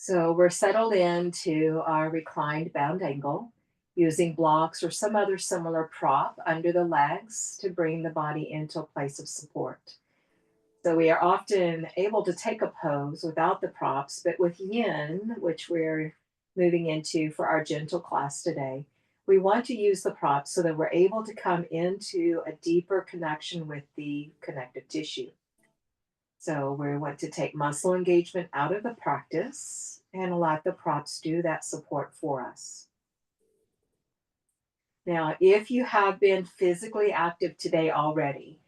So we're settled into our reclined bound angle using blocks or some other similar prop under the legs to bring the body into a place of support. So we are often able to take a pose without the props, but with yin, which we're moving into for our gentle class today, we want to use the props so that we're able to come into a deeper connection with the connective tissue. So we want to take muscle engagement out of the practice and let the props do that support for us. Now, if you have been physically active today already,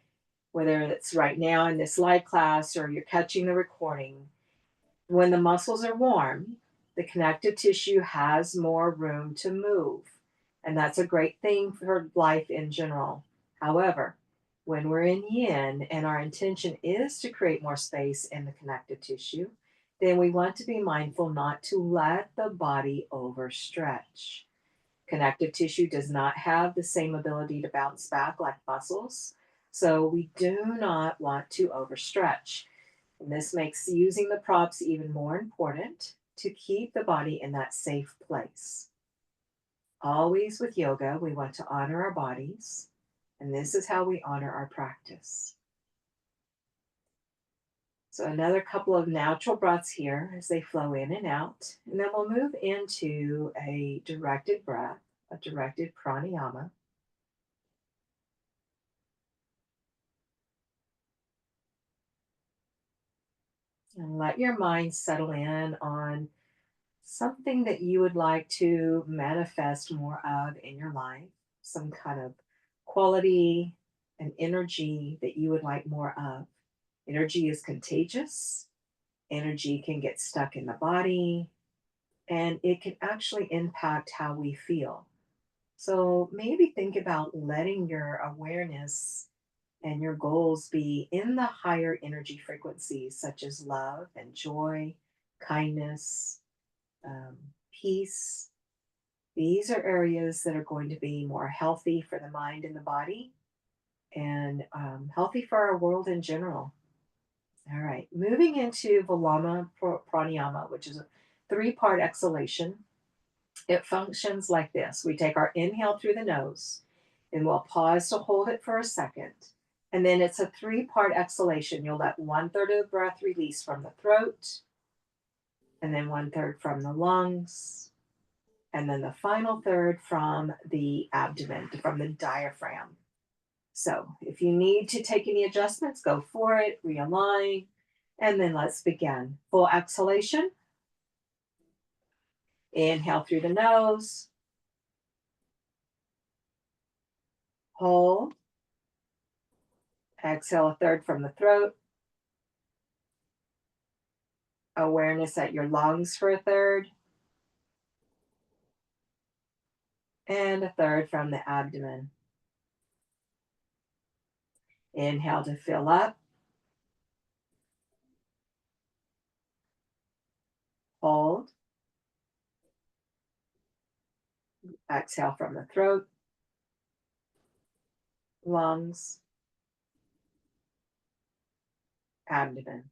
whether it's right now in this live class or you're catching the recording, when the muscles are warm, the connective tissue has more room to move. And that's a great thing for life in general. However, when we're in yin and our intention is to create more space in the connective tissue, then we want to be mindful not to let the body overstretch. Connective tissue does not have the same ability to bounce back like muscles, so we do not want to overstretch. And this makes using the props even more important to keep the body in that safe place. Always with yoga, we want to honor our bodies, and this is how we honor our practice. So, another couple of natural breaths here as they flow in and out. And then we'll move into a directed breath, a directed pranayama. And let your mind settle in on something that you would like to manifest more of in your life, some kind of quality and energy that you would like more of. Energy is contagious, energy can get stuck in the body, and it can actually impact how we feel. So maybe think about letting your awareness and your goals be in the higher energy frequencies, such as love and joy, kindness, um, peace. These are areas that are going to be more healthy for the mind and the body and healthy for our world in general. All right, moving into Valama Pranayama, which is a three-part exhalation. It functions like this. We take our inhale through the nose and we'll pause to hold it for a second. And then it's a three-part exhalation. You'll let one third of the breath release from the throat, and then one third from the lungs, and then the final third from the abdomen, from the diaphragm. So if you need to take any adjustments, go for it, realign, and then let's begin. Full exhalation. Inhale through the nose, hold, exhale a third from the throat, awareness at your lungs for a third, and a third from the abdomen. Inhale to fill up, hold, exhale from the throat, lungs, abdomen.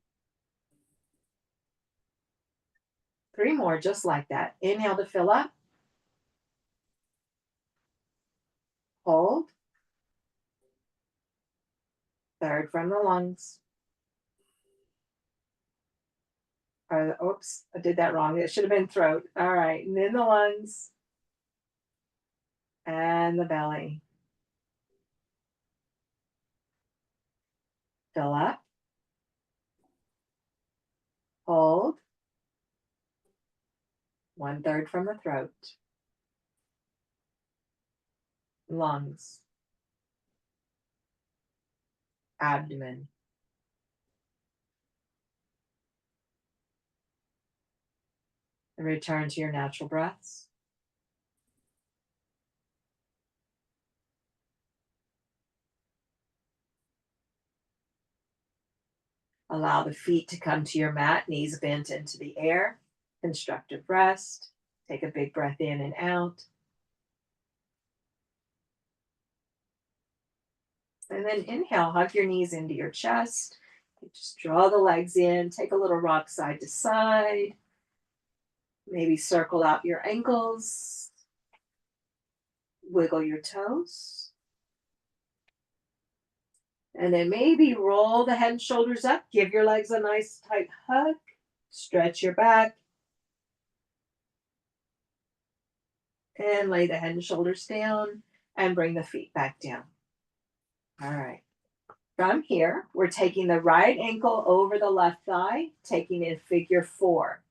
Three more just like that. Inhale to fill up, hold, third from the lungs. Oops, I did that wrong. It should have been throat. All right, and then the lungs and the belly. Fill up, hold, one third from the throat, lungs, abdomen. And return to your natural breaths. Allow the feet to come to your mat, knees bent into the air. Constructive rest. Take a big breath in and out. And then inhale, hug your knees into your chest. Just draw the legs in, take a little rock side to side. Maybe circle out your ankles, wiggle your toes, and then maybe roll the head and shoulders up. Give your legs a nice tight hug. Stretch your back and lay the head and shoulders down and bring the feet back down. All right. From here, we're taking the right ankle over the left thigh, taking in figure four.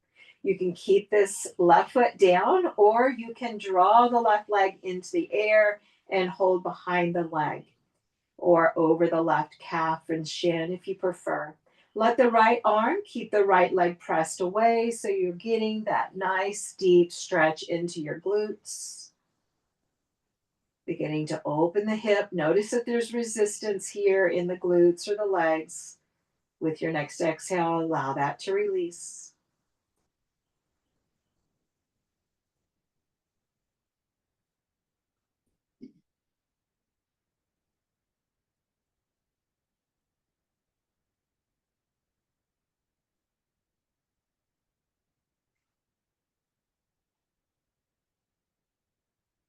You can keep this left foot down, or you can draw the left leg into the air and hold behind the leg, or over the left calf and shin if you prefer. Let the right arm keep the right leg pressed away so you're getting that nice deep stretch into your glutes. Beginning to open the hip. Notice that there's resistance here in the glutes or the legs. With your next exhale, allow that to release.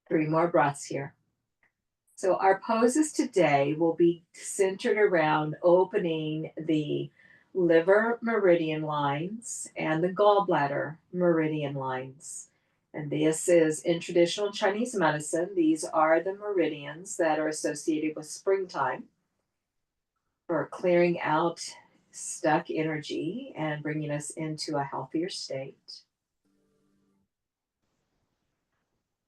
Three more breaths here. So our poses today will be centered around opening the liver meridian lines and the gallbladder meridian lines. And this is in traditional Chinese medicine. These are the meridians that are associated with springtime for clearing out stuck energy and bringing us into a healthier state.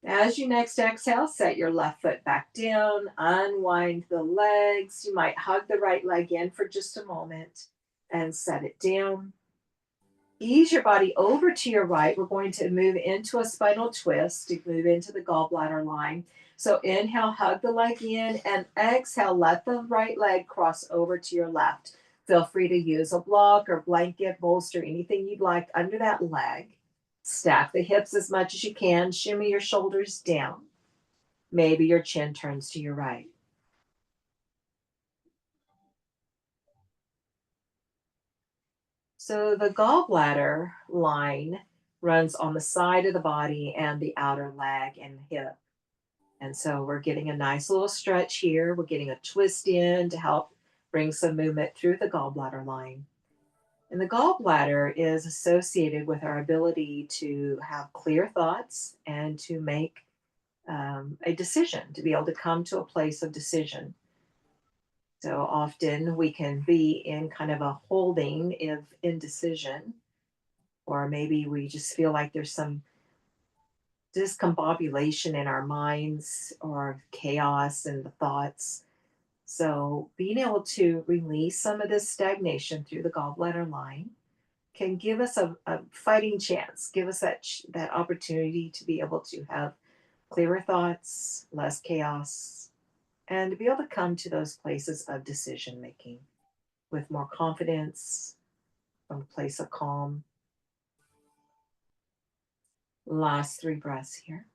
As you next exhale, set your left foot back down, unwind the legs. You might hug the right leg in for just a moment and set it down. Ease your body over to your right. We're going to move into a spinal twist to move into the gallbladder line. So inhale, hug the leg in, and exhale, let the right leg cross over to your left. Feel free to use a block or blanket, bolster, anything you'd like under that leg. Stack the hips as much as you can. Shimmy your shoulders down. Maybe your chin turns to your right. So the gallbladder line runs on the side of the body and the outer leg and hip. And so we're getting a nice little stretch here. We're getting a twist in to help bring some movement through the gallbladder line. And the gallbladder is associated with our ability to have clear thoughts and to make a decision, to be able to come to a place of decision. So often we can be in kind of a holding of indecision, or maybe we just feel like there's some discombobulation in our minds or chaos in the thoughts. So being able to release some of this stagnation through the gallbladder line can give us a fighting chance, give us that opportunity to be able to have clearer thoughts, less chaos, and to be able to come to those places of decision making with more confidence from a place of calm. Last three breaths here.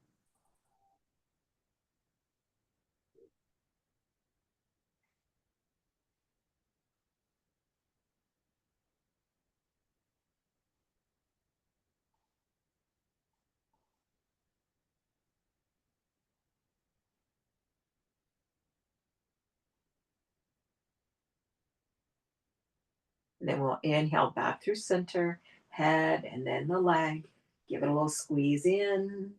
And then we'll inhale back through center, head, and then the leg. Give it a little squeeze in,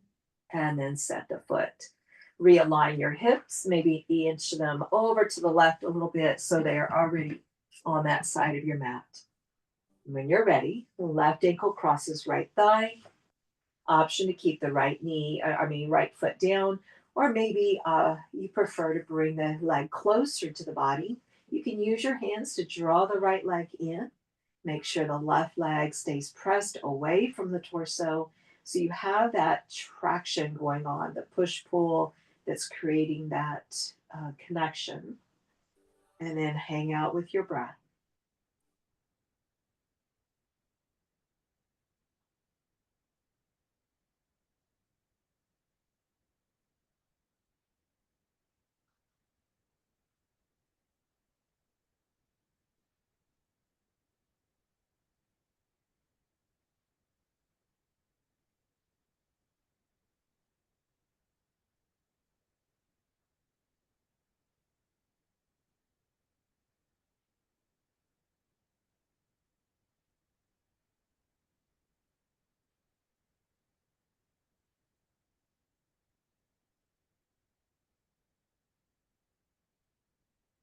and then set the foot. Realign your hips, maybe inch them over to the left a little bit so they're already on that side of your mat. When you're ready, the left ankle crosses right thigh. Option to keep the right foot down, or maybe you prefer to bring the leg closer to the body. You can use your hands to draw the right leg in. Make sure the left leg stays pressed away from the torso. So you have that traction going on, the push pull that's creating that connection. And then hang out with your breath.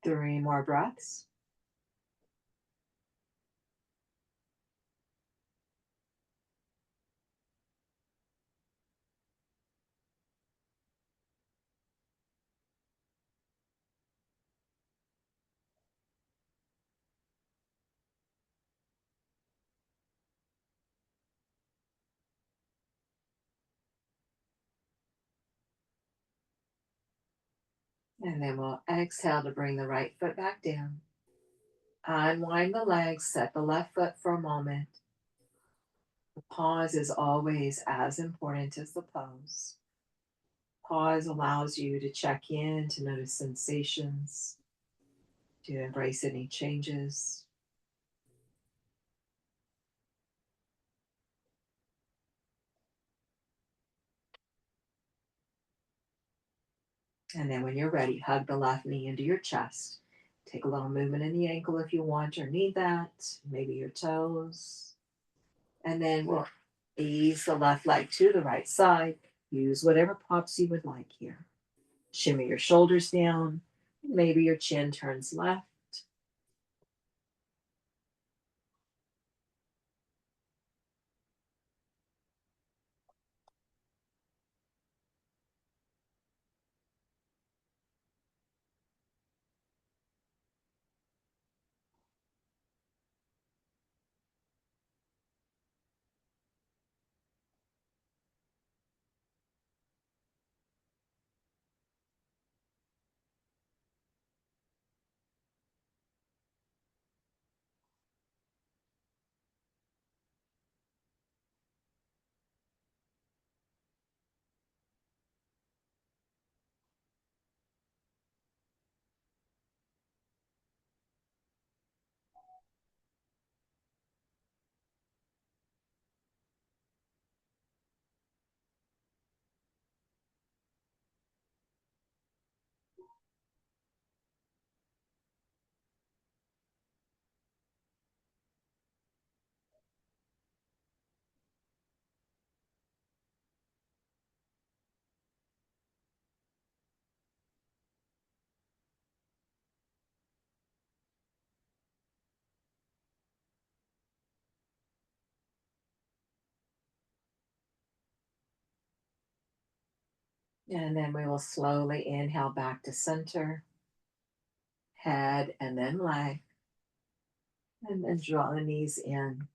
3 more breaths. And then we'll exhale to bring the right foot back down. Unwind the legs, set the left foot for a moment. The pause is always as important as the pose. Pause allows you to check in, to notice sensations, to embrace any changes. And then when you're ready, hug the left knee into your chest. Take a little movement in the ankle if you want or need that, maybe your toes. And then we'll ease the left leg to the right side. Use whatever props you would like here. Shimmy your shoulders down. Maybe your chin turns left. And then we will slowly inhale back to center, head, and then leg. And then draw the knees in.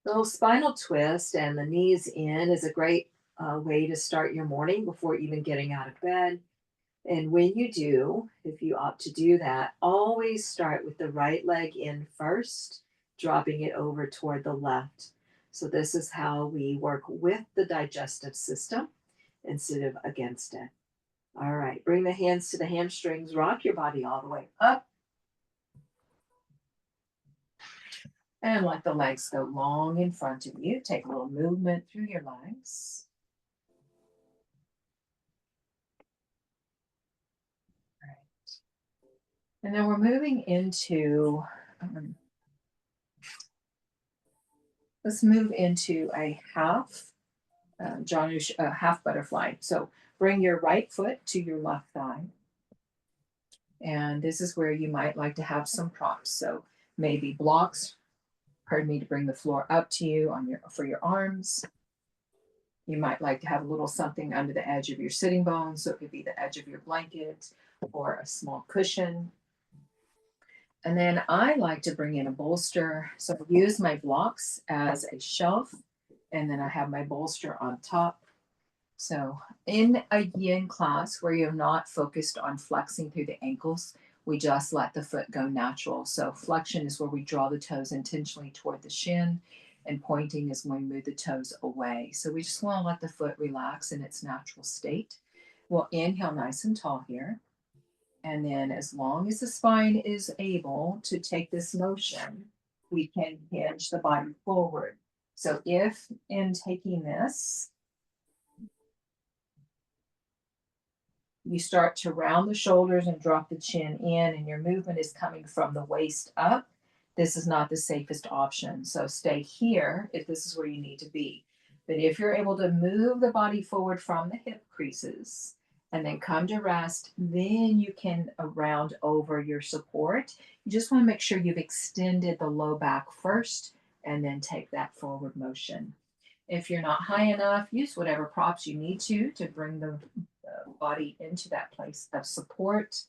Little spinal twist and the knees in is a great way to start your morning before even getting out of bed. And when you do, if you opt to do that, always start with the right leg in first, dropping it over toward the left. So, this is how we work with the digestive system instead of against it. All right, bring the hands to the hamstrings, rock your body all the way up, and let the legs go long in front of you. Take a little movement through your legs. All right. And then we're moving into, let's move into a half Janusz, half butterfly. So bring your right foot to your left thigh. And this is where you might like to have some props. So maybe blocks, pardon me, to bring the floor up to you on your for your arms. You might like to have a little something under the edge of your sitting bones. So it could be the edge of your blanket or a small cushion. And then I like to bring in a bolster. So I use my blocks as a shelf, and then I have my bolster on top. So in a yin class where you're not focused on flexing through the ankles, we just let the foot go natural. So flexion is where we draw the toes intentionally toward the shin, and pointing is when we move the toes away. So we just want to let the foot relax in its natural state. We'll inhale nice and tall here. And then as long as the spine is able to take this motion, we can hinge the body forward. So if in taking this, you start to round the shoulders and drop the chin in, and your movement is coming from the waist up, this is not the safest option. So stay here if this is where you need to be. But if you're able to move the body forward from the hip creases and then come to rest. Then you can round over your support. You just want to make sure you've extended the low back first and then take that forward motion. If you're not high enough, use whatever props you need to bring the body into that place of support.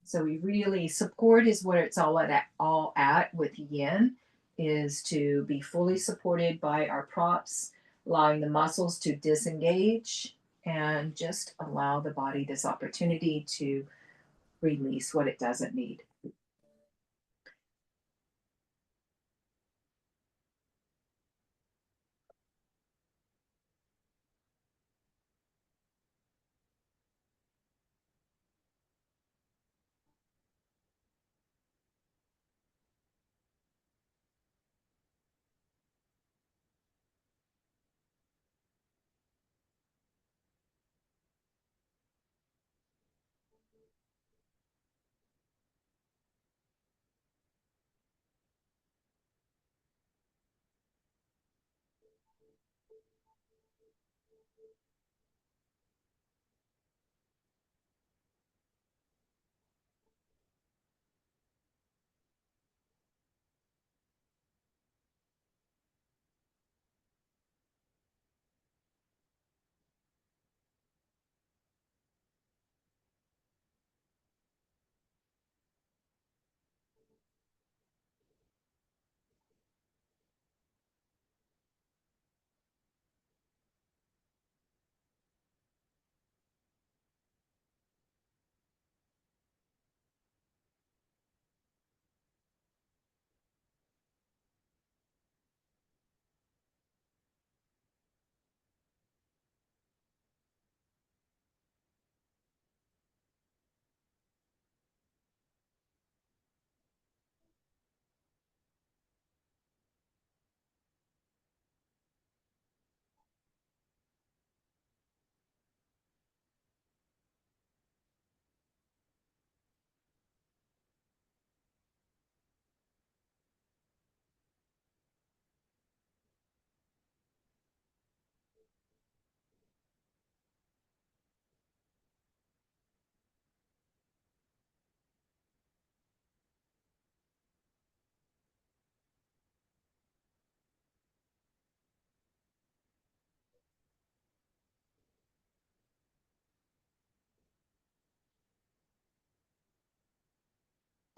So we really support is what it's all at with yin, is to be fully supported by our props, allowing the muscles to disengage and just allow the body this opportunity to release what it doesn't need.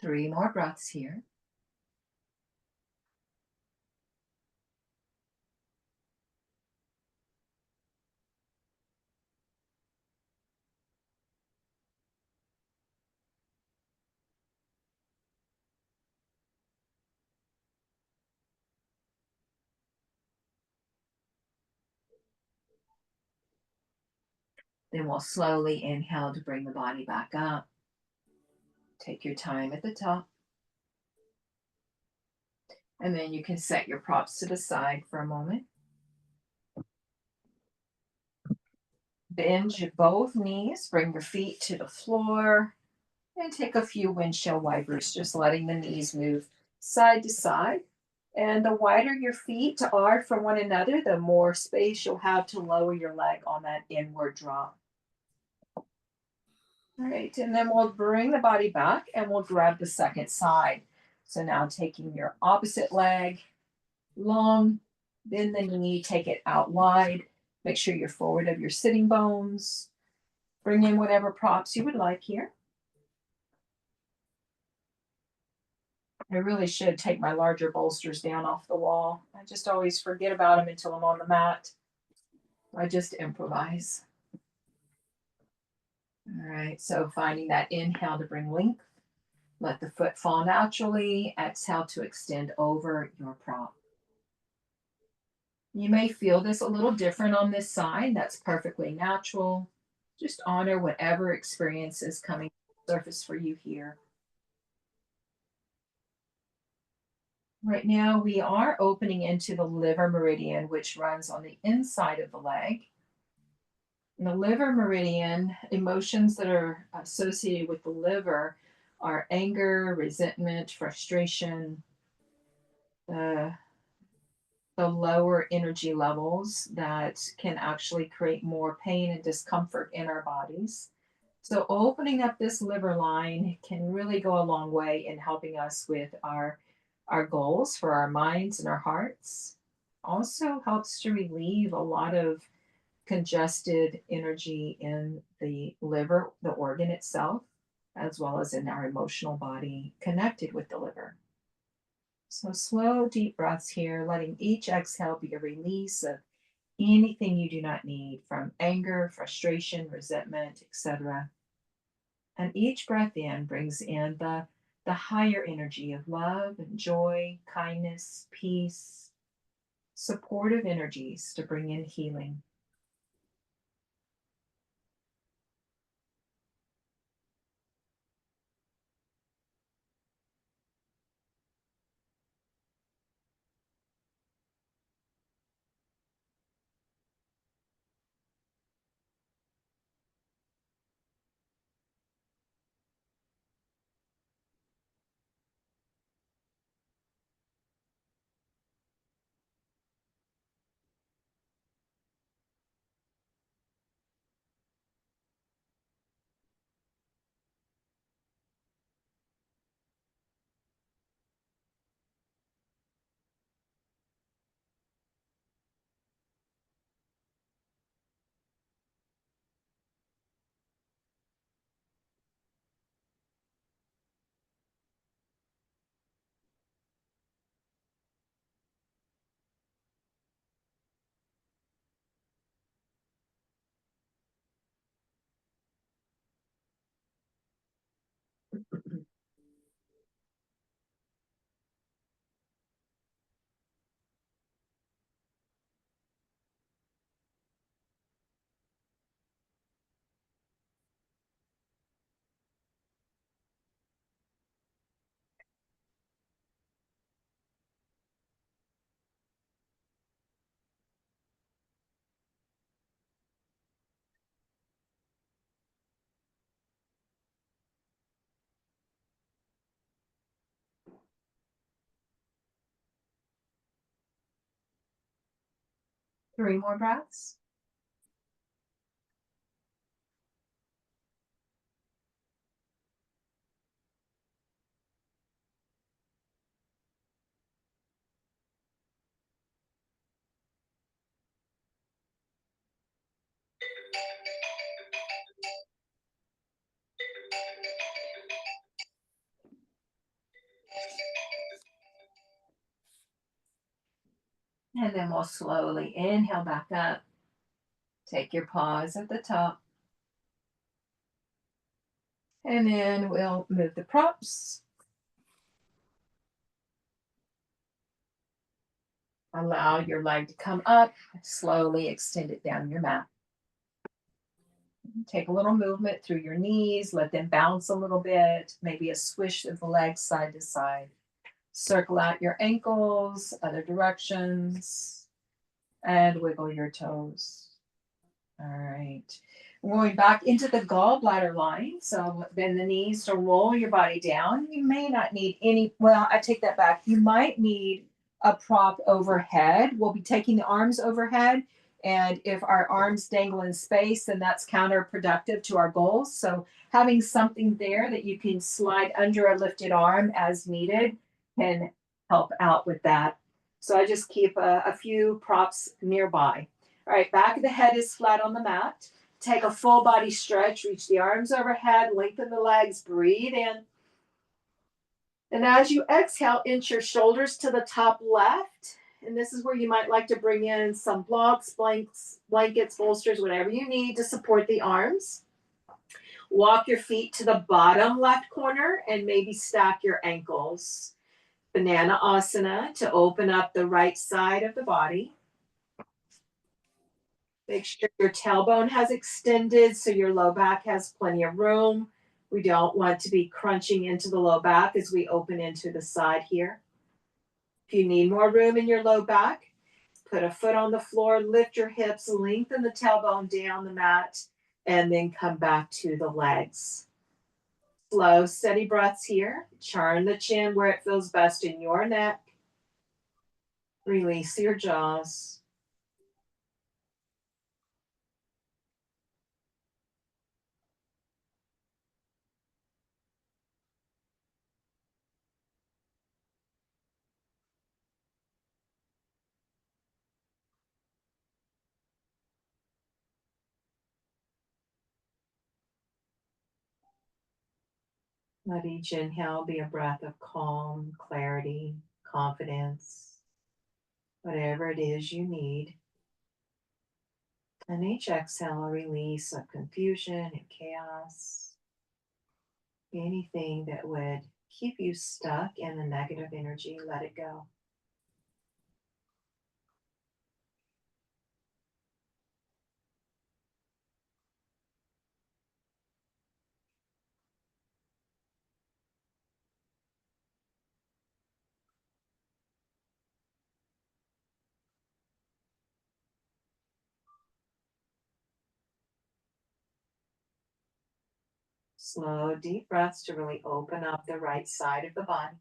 Three more breaths here. Then we'll slowly inhale to bring the body back up. Take your time at the top. And then you can set your props to the side for a moment. Bend both knees, bring your feet to the floor, and take a few windshield wipers, just letting the knees move side to side. And the wider your feet are from one another, the more space you'll have to lower your leg on that inward drop. All right, and then we'll bring the body back and we'll grab the second side. So now taking your opposite leg long, bend the knee, take it out wide. Make sure you're forward of your sitting bones. Bring in whatever props you would like here. I really should take my larger bolsters down off the wall. I just always forget about them until I'm on the mat. I just improvise. All right, so finding that inhale to bring length. Let the foot fall naturally. Exhale to extend over your prop. You may feel this a little different on this side. That's perfectly natural. Just honor whatever experience is coming to the surface for you here. Right now, we are opening into the liver meridian, which runs on the inside of the leg. In the liver meridian, emotions that are associated with the liver are anger, resentment, frustration, uh, the lower energy levels that can actually create more pain and discomfort in our bodies. So, opening up this liver line can really go a long way in helping us with our goals for our minds and our hearts. Also helps to relieve a lot of congested energy in the liver, the organ itself, as well as in our emotional body connected with the liver. So, slow, deep breaths here, letting each exhale be a release of anything you do not need from anger, frustration, resentment, etc. And each breath in brings in the higher energy of love and joy, kindness, peace, supportive energies to bring in healing. 3 more breaths. And then we'll slowly inhale back up. Take your pause at the top. And then we'll move the props. Allow your leg to come up. Slowly extend it down your mat. Take a little movement through your knees. Let them bounce a little bit. Maybe a swish of the legs side to side. Circle out your ankles, other directions, and wiggle your toes. All right. Going back into the gallbladder line. So bend the knees to roll your body down. You may not need any, well, I take that back. You might need a prop overhead. We'll be taking the arms overhead. And if our arms dangle in space, then that's counterproductive to our goals. So having something there that you can slide under a lifted arm as needed can help out with that. So I just keep a few props nearby. All right, back of the head is flat on the mat. Take a full body stretch, reach the arms overhead, lengthen the legs, breathe in. And as you exhale, inch your shoulders to the top left. And this is where you might like to bring in some blocks, blankets, bolsters, whatever you need to support the arms. Walk your feet to the bottom left corner and maybe stack your ankles. Banana asana to open up the right side of the body. Make sure your tailbone has extended so your low back has plenty of room. We don't want to be crunching into the low back as we open into the side here. If you need more room in your low back, put a foot on the floor, lift your hips, lengthen the tailbone down the mat, and then come back to the legs. Slow, steady breaths here. Turn the chin where it feels best in your neck. Release your jaws. Let each inhale be a breath of calm, clarity, confidence, whatever it is you need. And each exhale, a release of confusion and chaos, anything that would keep you stuck in the negative energy, let it go. Slow, deep breaths to really open up the right side of the body.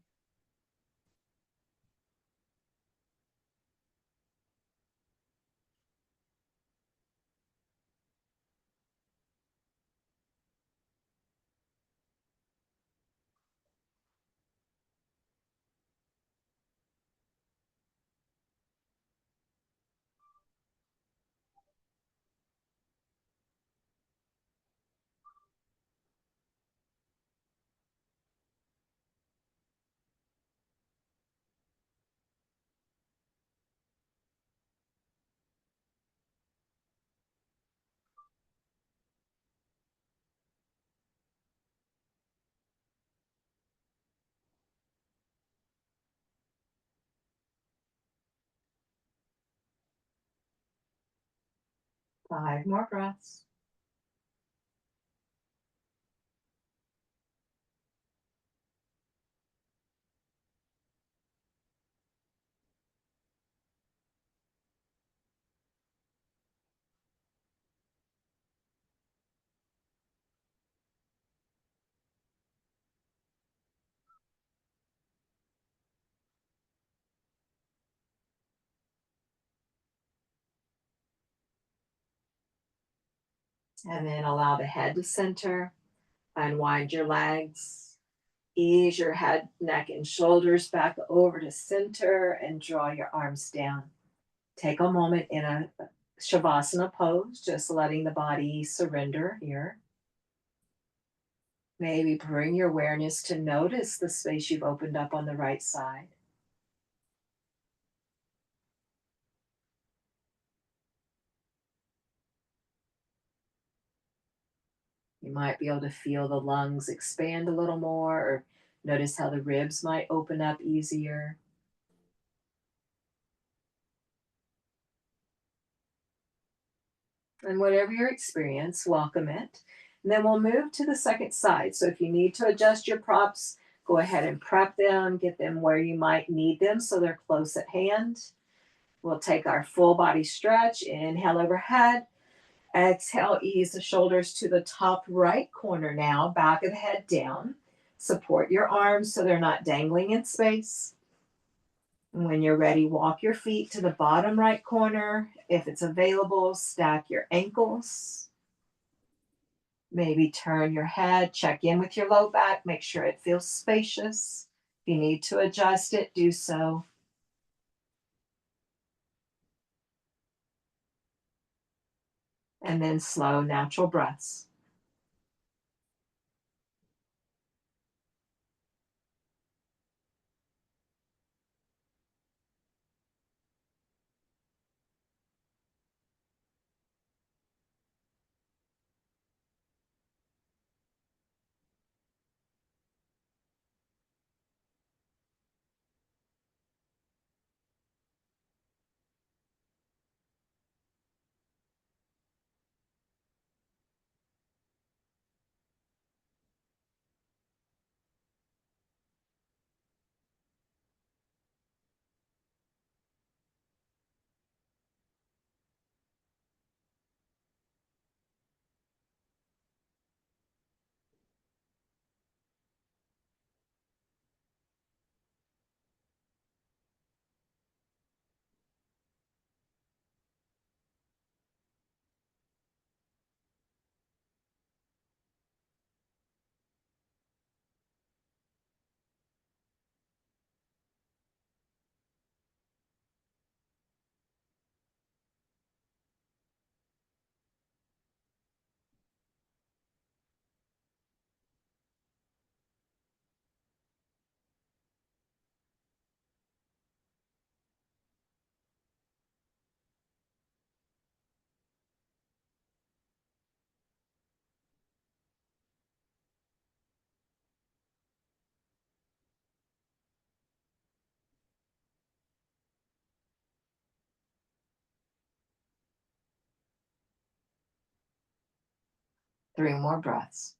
5 more breaths. And then allow the head to center. Unwind your legs. Ease your head, neck, and shoulders back over to center and draw your arms down. Take a moment in a Shavasana pose, just letting the body surrender here. Maybe bring your awareness to notice the space you've opened up on the right side. You might be able to feel the lungs expand a little more, or notice how the ribs might open up easier. And whatever your experience, welcome it. And then we'll move to the second side. So if you need to adjust your props, go ahead and prep them, get them where you might need them so they're close at hand. We'll take our full body stretch, inhale overhead, exhale, ease the shoulders to the top right corner now, back of the head down. Support your arms so they're not dangling in space. And when you're ready, walk your feet to the bottom right corner. If it's available, stack your ankles. Maybe turn your head, check in with your low back, make sure it feels spacious. If you need to adjust it, do so. And then slow, natural breaths. 3 more breaths.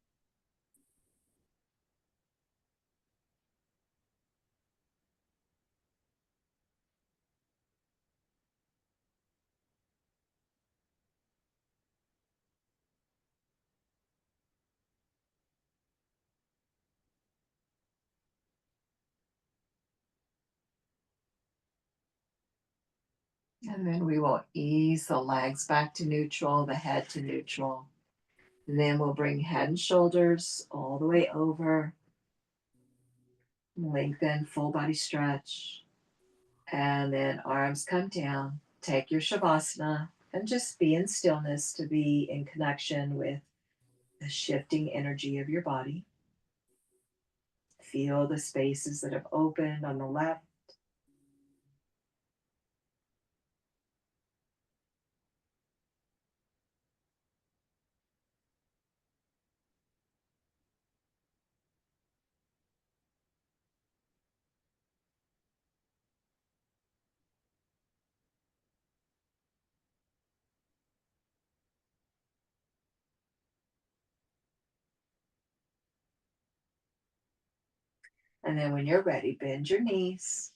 And then we will ease the legs back to neutral, the head to neutral. And then we'll bring head and shoulders all the way over. Lengthen, full body stretch. And then arms come down. Take your Shavasana and just be in stillness to be in connection with the shifting energy of your body. Feel the spaces that have opened on the left. And then when you're ready, bend your knees,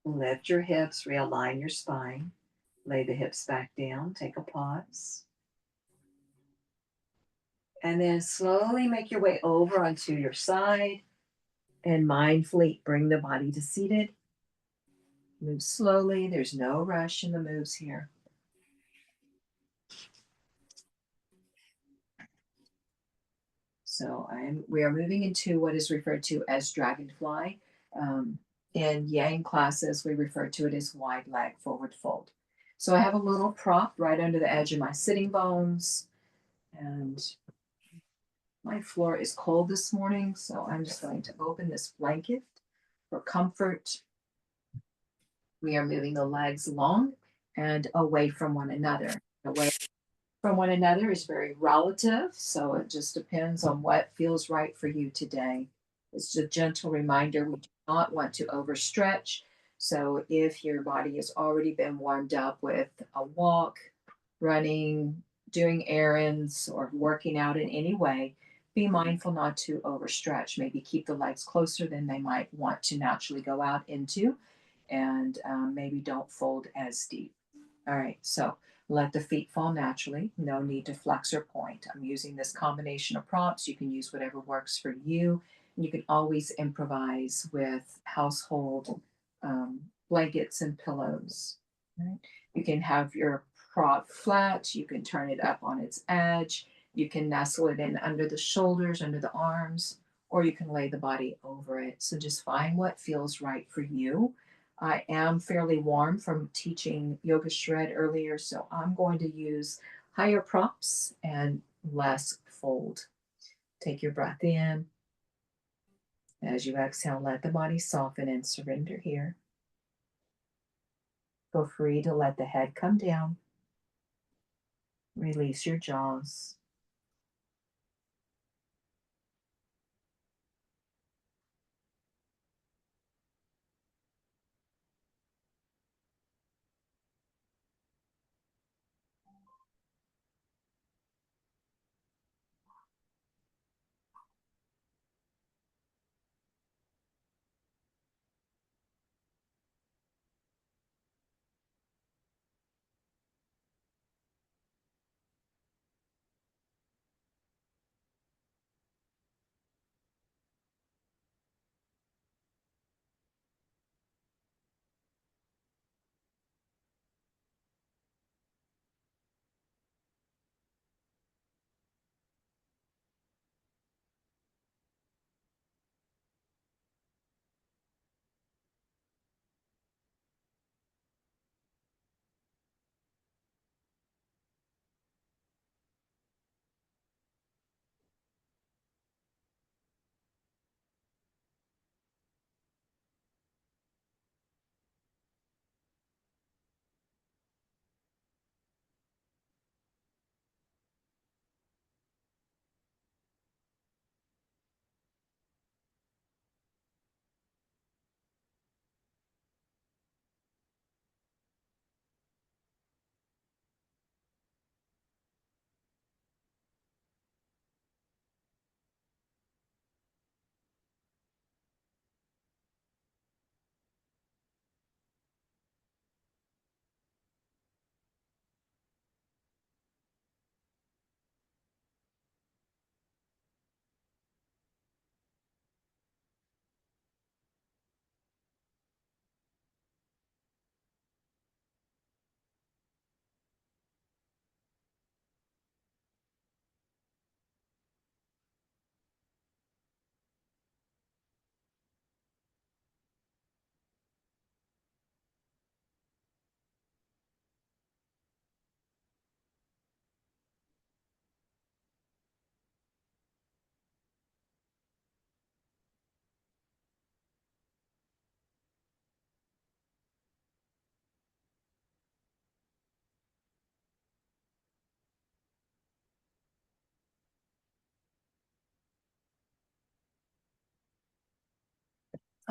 lift your hips, realign your spine, lay the hips back down, take a pause. And then slowly make your way over onto your side and mindfully bring the body to seated. Move slowly. There's no rush in the moves here. So we are moving into what is referred to as dragonfly. In Yang classes, we refer to it as wide leg forward fold. So I have a little prop right under the edge of my sitting bones, and my floor is cold this morning, so I'm just going to open this blanket for comfort. We are moving the legs long and away from one another. Away from one another is very relative, so it just depends on what feels right for you today. It's a gentle reminder we do not want to overstretch. So if your body has already been warmed up with a walk, running, doing errands, or working out in any way, be mindful not to overstretch. Maybe keep the legs closer than they might want to naturally go out into, and maybe don't fold as deep. All right, so let the feet fall naturally. No need to flex or point. I'm using this combination of props. You can use whatever works for you. You can always improvise with household blankets and pillows. Right? You can have your prop flat. You can turn it up on its edge. You can nestle it in under the shoulders, under the arms, or you can lay the body over it. So just find what feels right for you. I am fairly warm from teaching yoga shred earlier, so I'm going to use higher props and less fold. Take your breath in. As you exhale, let the body soften and surrender here. Feel free to let the head come down. Release your jaws.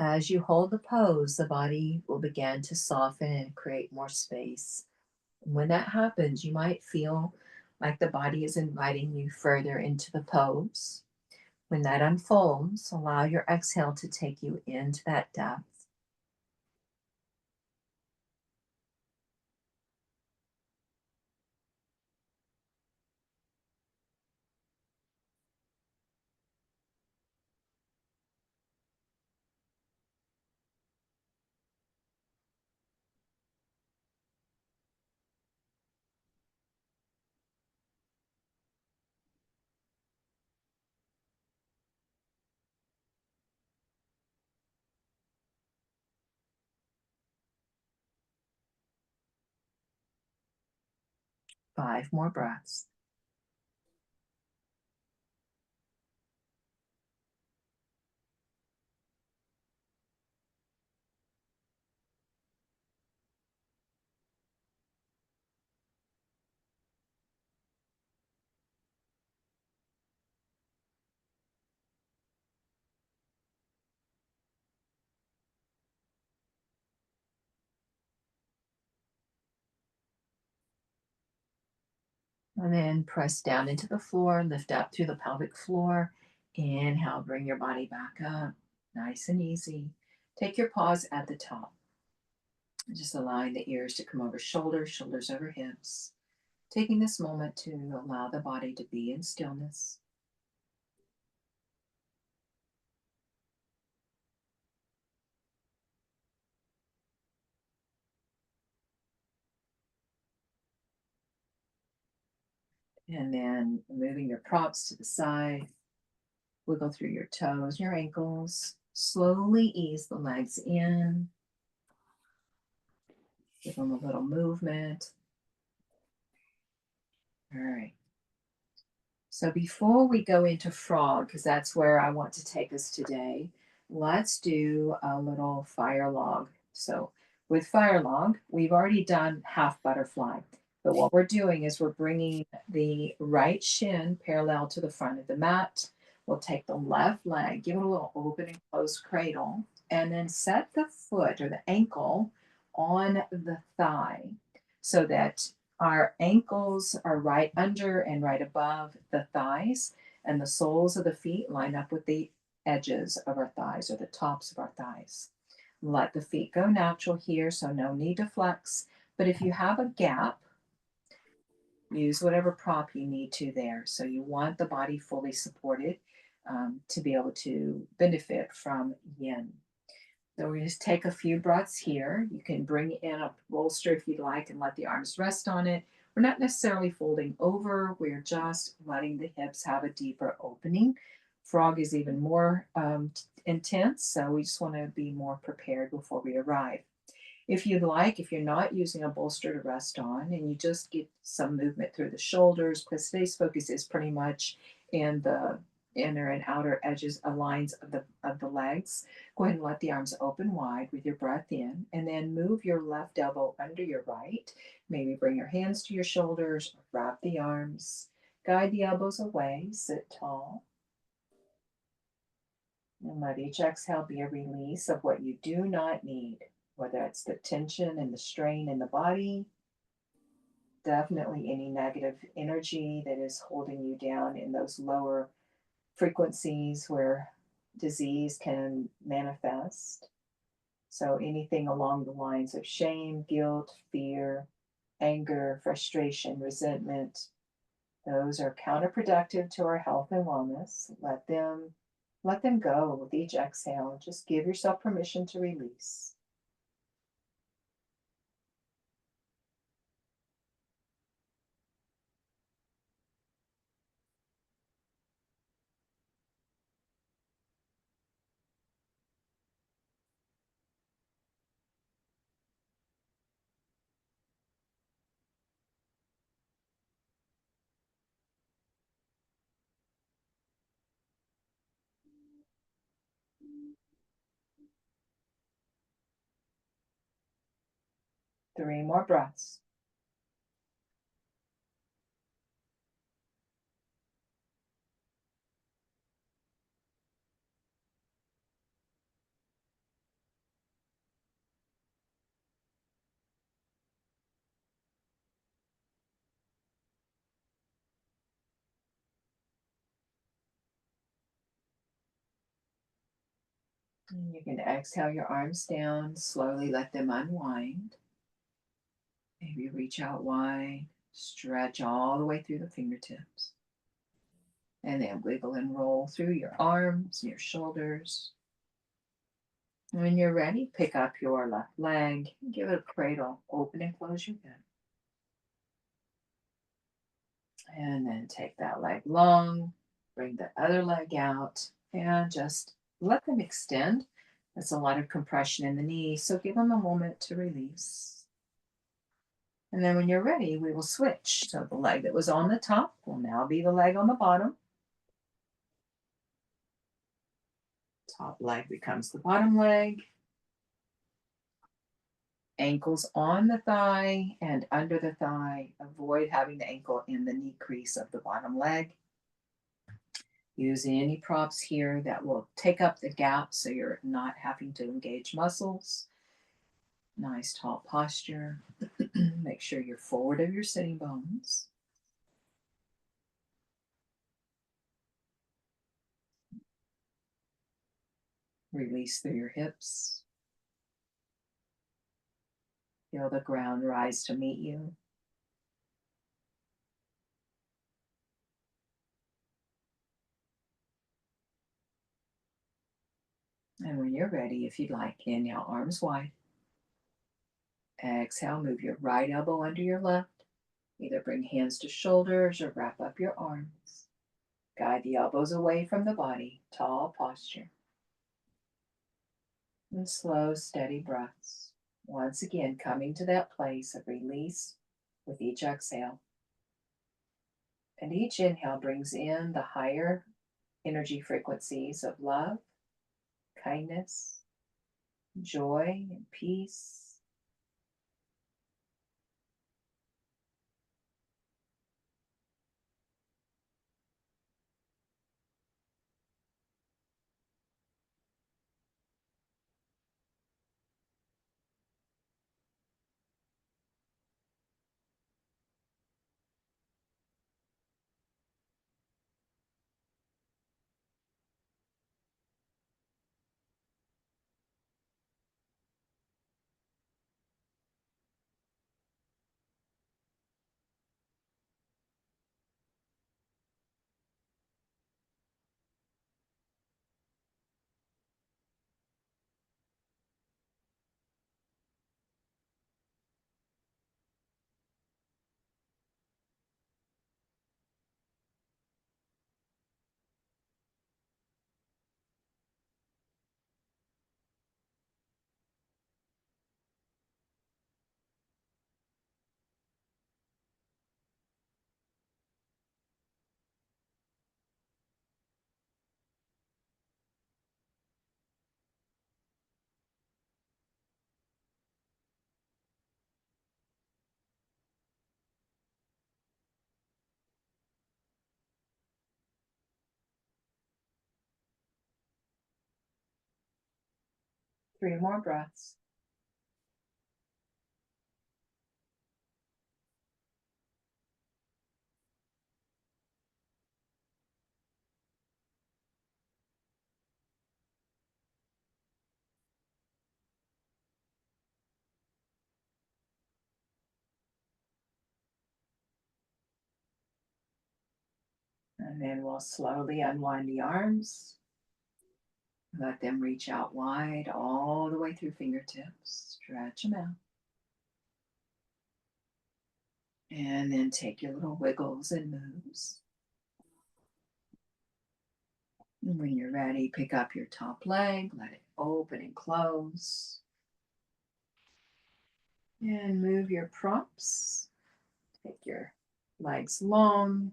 As you hold the pose, the body will begin to soften and create more space. When that happens, you might feel like the body is inviting you further into the pose. When that unfolds, allow your exhale to take you into that depth. 5 more breaths. And then press down into the floor, lift up through the pelvic floor. Inhale, bring your body back up. Nice and easy. Take your pause at the top. Just allowing the ears to come over shoulders, shoulders over hips. Taking this moment to allow the body to be in stillness. And then moving your props to the side. Wiggle through your toes, your ankles. Slowly ease the legs in. Give them a little movement. All right. So before we go into frog, because that's where I want to take us today, let's do a little fire log. So with fire log, we've already done half butterfly. But what we're doing is we're bringing the right shin parallel to the front of the mat. We'll take the left leg, give it a little open and close cradle, and then set the foot or the ankle on the thigh so that our ankles are right under and right above the thighs, and the soles of the feet line up with the edges of our thighs or the tops of our thighs. Let the feet go natural here, so no need to flex. But if you have a gap, use whatever prop you need to there. So you want the body fully supported to be able to benefit from yin. So we just take a few breaths here. You can bring in a bolster if you'd like and let the arms rest on it. We're not necessarily folding over. We're just letting the hips have a deeper opening. Frog is even more intense, so we just want to be more prepared before we arrive. If you'd like, if you're not using a bolster to rest on and you just get some movement through the shoulders, because today's focus is pretty much in the inner and outer edges, lines of the legs. Go ahead and let the arms open wide with your breath in, and then move your left elbow under your right. Maybe bring your hands to your shoulders, wrap the arms, guide the elbows away, sit tall, and let each exhale be a release of what you do not need, whether it's the tension and the strain in the body, definitely any negative energy that is holding you down in those lower frequencies where disease can manifest. So anything along the lines of shame, guilt, fear, anger, frustration, resentment, those are counterproductive to our health and wellness. Let them go with each exhale. Just give yourself permission to release. 3 more breaths. And you can exhale your arms down, slowly let them unwind. Maybe reach out wide, stretch all the way through the fingertips. And then wiggle and roll through your arms, your shoulders. When you're ready, pick up your left leg, give it a cradle, open and close your hip. And then take that leg long, bring the other leg out, and just let them extend. That's a lot of compression in the knees, so give them a moment to release. And then when you're ready, we will switch. So the leg that was on the top will now be the leg on the bottom. Top leg becomes the bottom leg. Ankles on the thigh and under the thigh. Avoid having the ankle in the knee crease of the bottom leg. Use any props here that will take up the gap so you're not having to engage muscles. Nice tall posture. Make sure you're forward of your sitting bones. Release through your hips. Feel the ground rise to meet you. And when you're ready, if you'd like, inhale, arms wide. Exhale, move your right elbow under your left. Either bring hands to shoulders or wrap up your arms. Guide the elbows away from the body, tall posture. And slow, steady breaths. Once again, coming to that place of release with each exhale. And each inhale brings in the higher energy frequencies of love, kindness, joy, and peace. 3 more breaths. And then we'll slowly unwind the arms. Let them reach out wide all the way through fingertips. Stretch them out. And then take your little wiggles and moves. And when you're ready, pick up your top leg, let it open and close. And move your props. Take your legs long.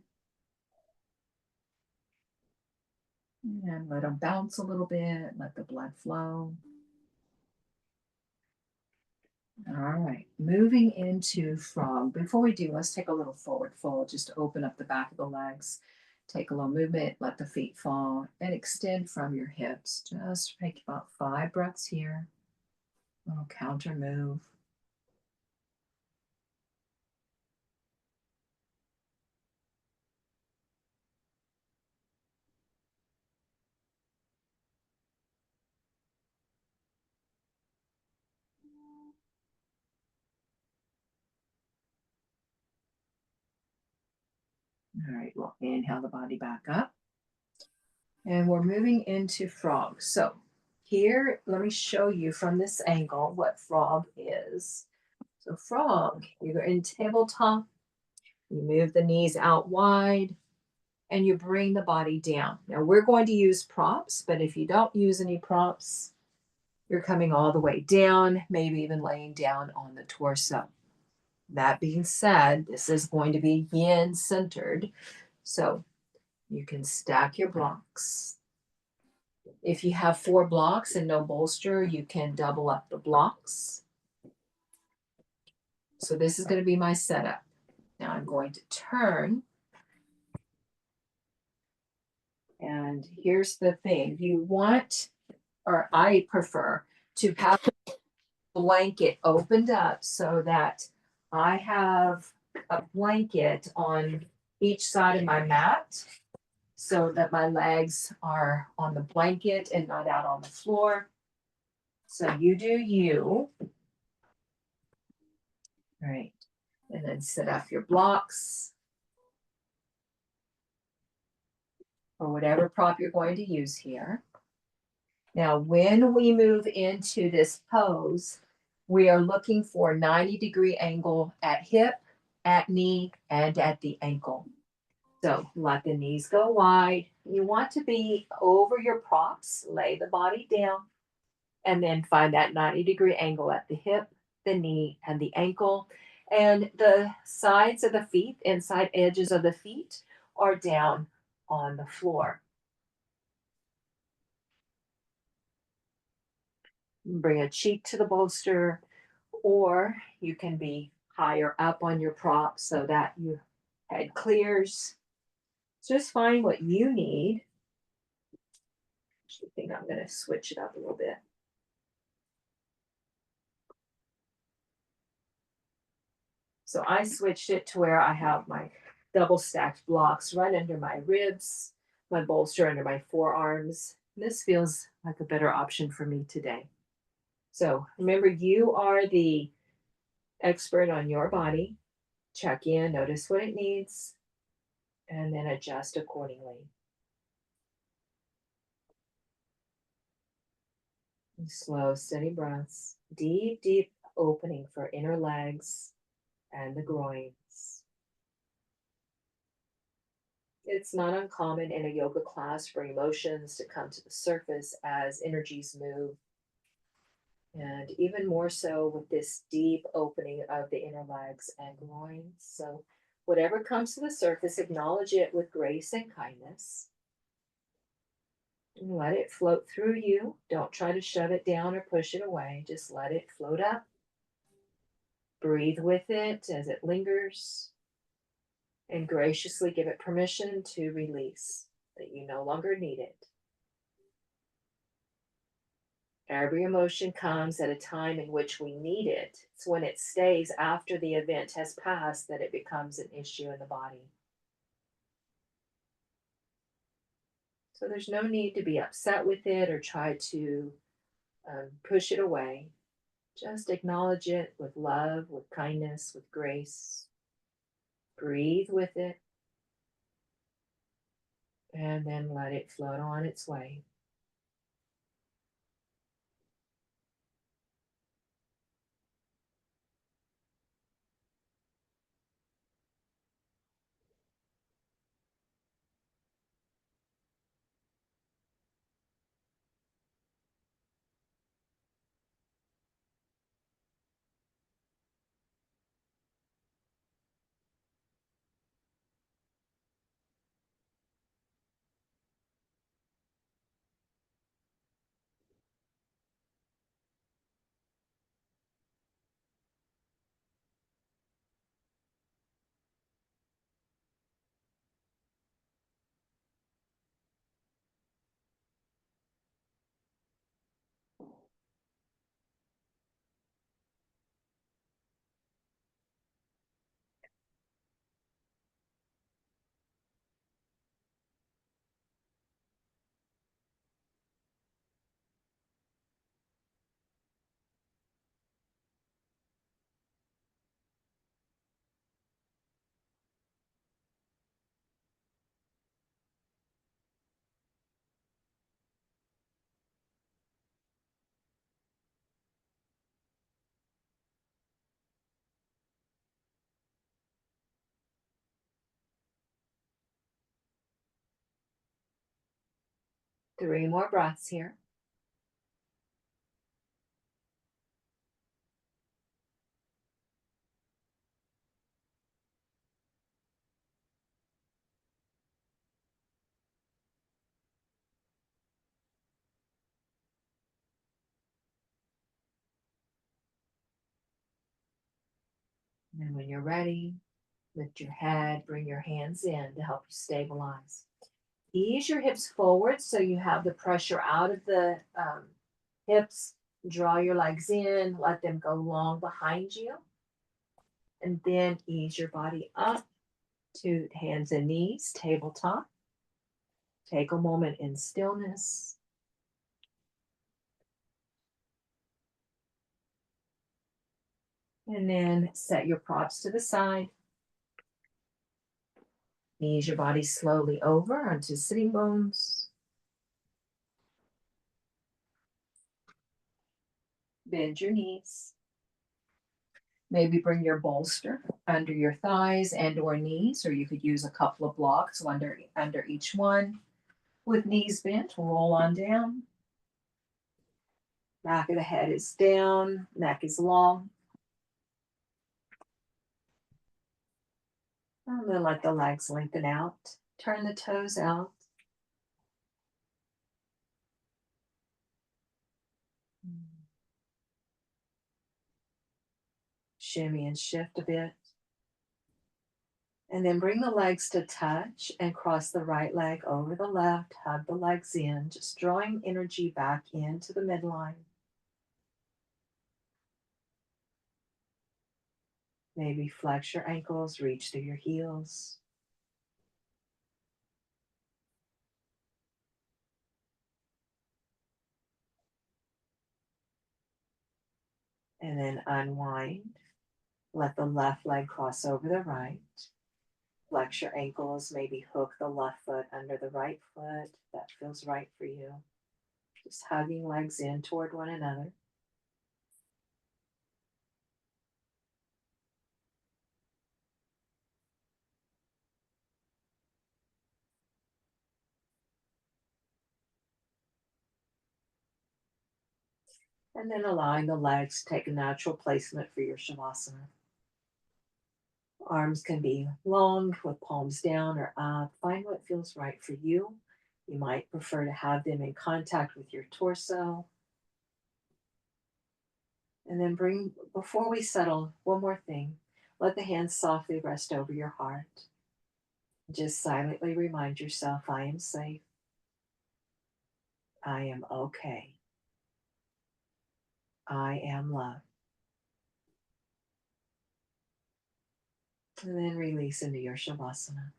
And let them bounce a little bit. Let the blood flow. All right, moving into frog. Before we do, let's take a little forward fold. Just open up the back of the legs. Take a little movement, let the feet fall, and extend from your hips. Just take about 5 breaths here. A little counter move. All right, we'll inhale the body back up. And we're moving into frog. So here, let me show you from this angle what frog is. So frog, you're in tabletop, you move the knees out wide, and you bring the body down. Now we're going to use props, but if you don't use any props, you're coming all the way down, maybe even laying down on the torso. That being said, this is going to be yin centered. So you can stack your blocks. If you have 4 blocks and no bolster, you can double up the blocks. So this is going to be my setup. Now I'm going to turn. And here's the thing. You want, or I prefer, to have the blanket opened up so that I have a blanket on each side of my mat so that my legs are on the blanket and not out on the floor. So you do you. All right. And then set up your blocks or whatever prop you're going to use here. Now, when we move into this pose, we are looking for 90-degree angle at hip, at knee, and at the ankle. So let the knees go wide. You want to be over your props, lay the body down, and then find that 90-degree angle at the hip, the knee, and the ankle. And the sides of the feet, inside edges of the feet, are down on the floor. Bring a cheek to the bolster, or you can be higher up on your prop so that your head clears. Just find what you need. I think I'm going to switch it up a little bit. So I switched it to where I have my double stacked blocks right under my ribs, my bolster under my forearms. This feels like a better option for me today. So remember, you are the expert on your body. Check in, notice what it needs, and then adjust accordingly. And slow, steady breaths. Deep, deep opening for inner legs and the groins. It's not uncommon in a yoga class for emotions to come to the surface as energies move. And even more so with this deep opening of the inner legs and groins. So, whatever comes to the surface, acknowledge it with grace and kindness. And let it float through you. Don't try to shove it down or push it away. Just let it float up. Breathe with it as it lingers. And graciously give it permission to release, that you no longer need it. Every emotion comes at a time in which we need it. It's when it stays after the event has passed that it becomes an issue in the body. So there's no need to be upset with it or try to push it away. Just acknowledge it with love, with kindness, with grace. Breathe with it. And then let it float on its way. 3 more breaths here. And when you're ready, lift your head, bring your hands in to help you stabilize. Ease your hips forward so you have the pressure out of the hips. Draw your legs in, let them go long behind you. And then ease your body up to hands and knees, tabletop. Take a moment in stillness. And then set your props to the side. Ease your body slowly over onto sitting bones. Bend your knees. Maybe bring your bolster under your thighs and or knees, or you could use a couple of blocks under each one. With knees bent, roll on down. Back of the head is down, neck is long. And then let the legs lengthen out. Turn the toes out. Shimmy and shift a bit. And then bring the legs to touch and cross the right leg over the left. Hug the legs in, just drawing energy back into the midline. Maybe flex your ankles, reach through your heels. And then unwind. Let the left leg cross over the right. Flex your ankles, maybe hook the left foot under the right foot. That feels right for you. Just hugging legs in toward one another. And then allowing the legs to take a natural placement for your Shavasana. Arms can be long with palms down or up. Find what feels right for you. You might prefer to have them in contact with your torso. And then before we settle, one more thing. Let the hands softly rest over your heart. Just silently remind yourself, I am safe. I am okay. I am loved. And then release into your Shavasana.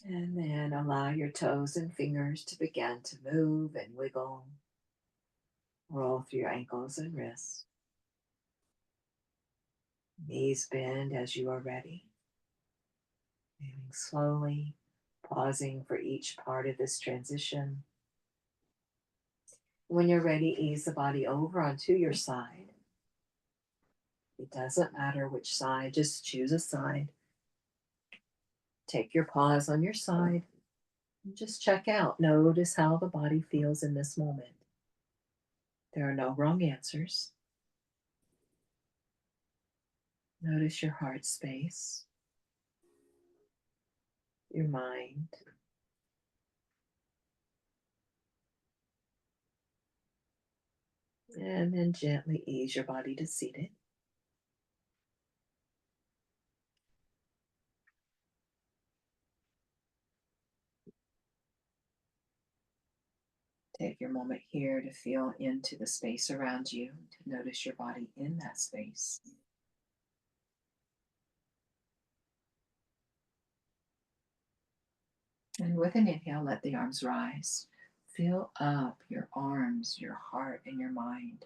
And then allow your toes and fingers to begin to move and wiggle. Roll through your ankles and wrists. Knees bend as you are ready. Moving slowly, pausing for each part of this transition. When you're ready, ease the body over onto your side. It doesn't matter which side, just choose a side. Take your pause on your side and just check out. Notice how the body feels in this moment. There are no wrong answers. Notice your heart space. your mind. And then gently ease your body to seated. Take your moment here to feel into the space around you, to notice your body in that space. And with an inhale, let the arms rise. Fill up your arms, your heart, and your mind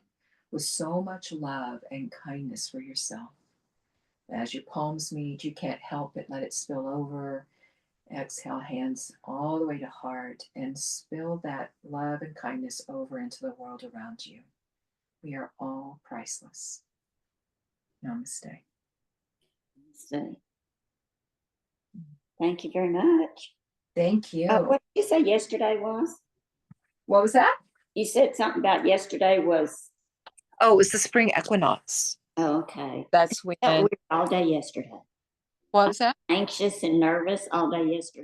with so much love and kindness for yourself. As your palms meet, you can't help it, let it spill over. Exhale, hands all the way to heart, and spill that love and kindness over into the world around you. We are all priceless. Namaste. So, thank you very much. Thank you. What did you say yesterday was? What was that? You said something about yesterday was. Oh, it was the spring equinox. Oh, okay. That's when. Felt weird all day yesterday. What was that? Anxious and nervous all day yesterday.